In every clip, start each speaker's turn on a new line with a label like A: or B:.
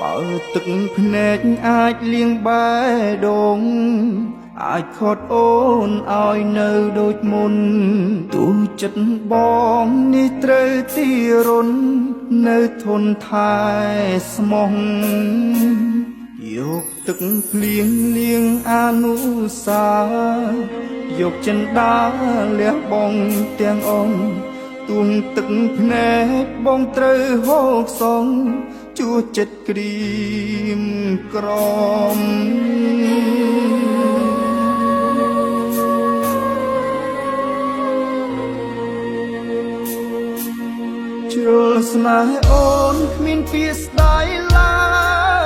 A: បើទឹកភ្នែកអាចលៀងបែដងអាចខត់អូនឲ្យនៅដូចមុនទូចិត្តបងនេះត្រូវទីរុននៅធនថែស្មោះយកទឹកភ្លៀងលៀងអនុសាយកចិនដាលះបងទាំងអងទួងទឹកភ្នែកបងត្រូវហូរសងជួចិត្តក្រៀមក្រំជ្រុលស្នេហ៍អូនគ្មានពាក្យស្ដាយឡើ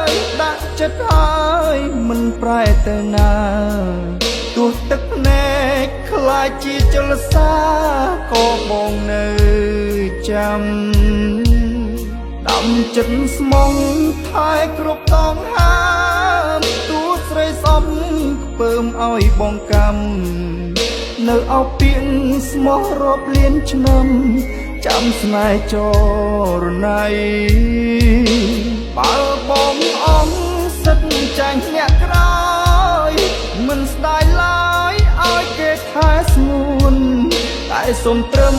A: យដាក់ចិត្តហើយមិនប្រែទៅណាទោះទឹកភ្នែកខ្លាចជាចលសាក៏បងនៅចាំដំចិត្តស្មងថែគ្រប់តងហាមទួស្រីសំខ្ពើមឲ្យបងកម្មនៅអោពាងស្មោះរាប់លានឆ្នាំចាំស្នេហ៍ចរណៃបើបងអង្គសិតចាញ់អ្នកក្រោយមិនស្ដាយឡើយឲ្យគេថែស្ងួនតែសុំត្រឹម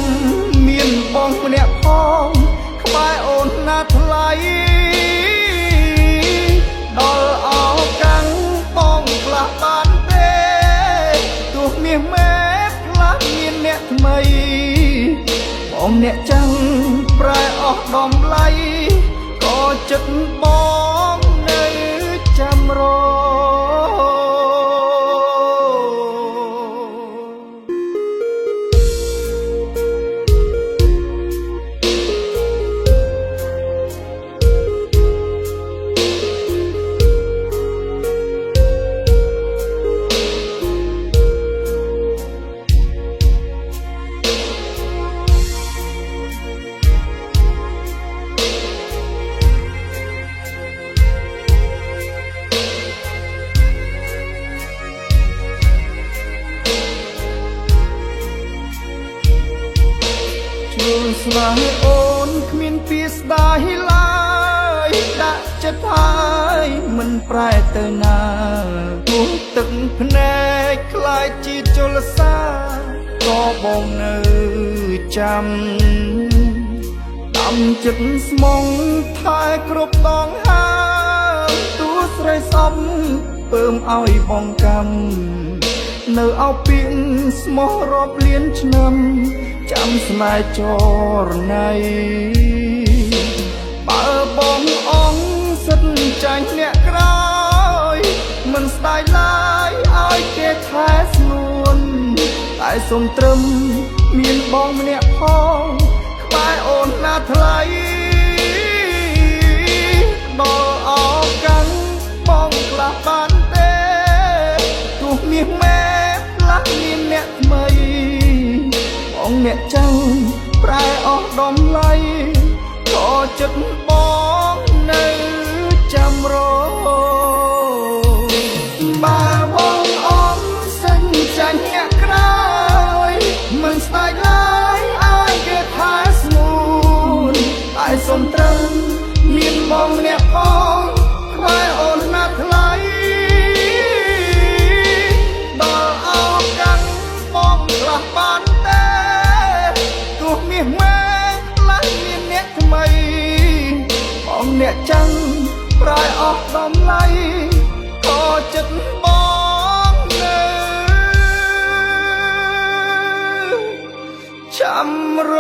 A: មានបងម្នាក់ផងក្បែរអូនណាថ្លៃដល់អោកាំងបងខ្លះបានទេទោះមាសមេខ្លះមានអ្នកថ្មីបងអ្នកចាំងប្រែអស់ដំឡៃក៏ចិត្តបងនៅចាំរស្នេហ៍អូនគ្មានពាក្យស្ដាយឡើយដាក់ចិត្តហើយមិនប្រែទៅណាទោះទឹកភ្នែកខ្លាចជាចលសាក៏បងនៅចាំដំចិត្តស្មងថែគ្រប់តងហាមទួស្រីសំពើមឲ្យបងកម្មនៅអោពាងស្មោះរាប់លានឆ្នាំចាំស្នេហ៍ចរណៃបើបងអង្គសិតចាញ់អ្នកក្រោយមិនស្ដាយឡើយឲ្យគេថែស្ងួនតែសុំត្រឹមមានបងម្នាក់ផងក្បែរអូនណាថ្លៃដល់អោកាំងបងខ្លះបានទេទោះមាសមេខ្លះមានអ្នកថ្មីបងអ្នកចាំងប្រែអស់ដំឡៃក៏ចិត្តបងនៅចាំរបើបងអង្គសិនចាញ់អ្នកក្រោយមិនស្ដាយឡើយឲ្យគេថែស្ងួនតែសុំត្រឹមមានបងម្នាក់ផងក្បែរអូនណាថ្លៃដល់អោកាំងបងខ្លះបានទេទោះមាសមេខ្លះមានអ្នកថ្មីបងអ្នកចាំងប្រែអស់ដំឡៃក៏ចិត្តបងនៅចាំរ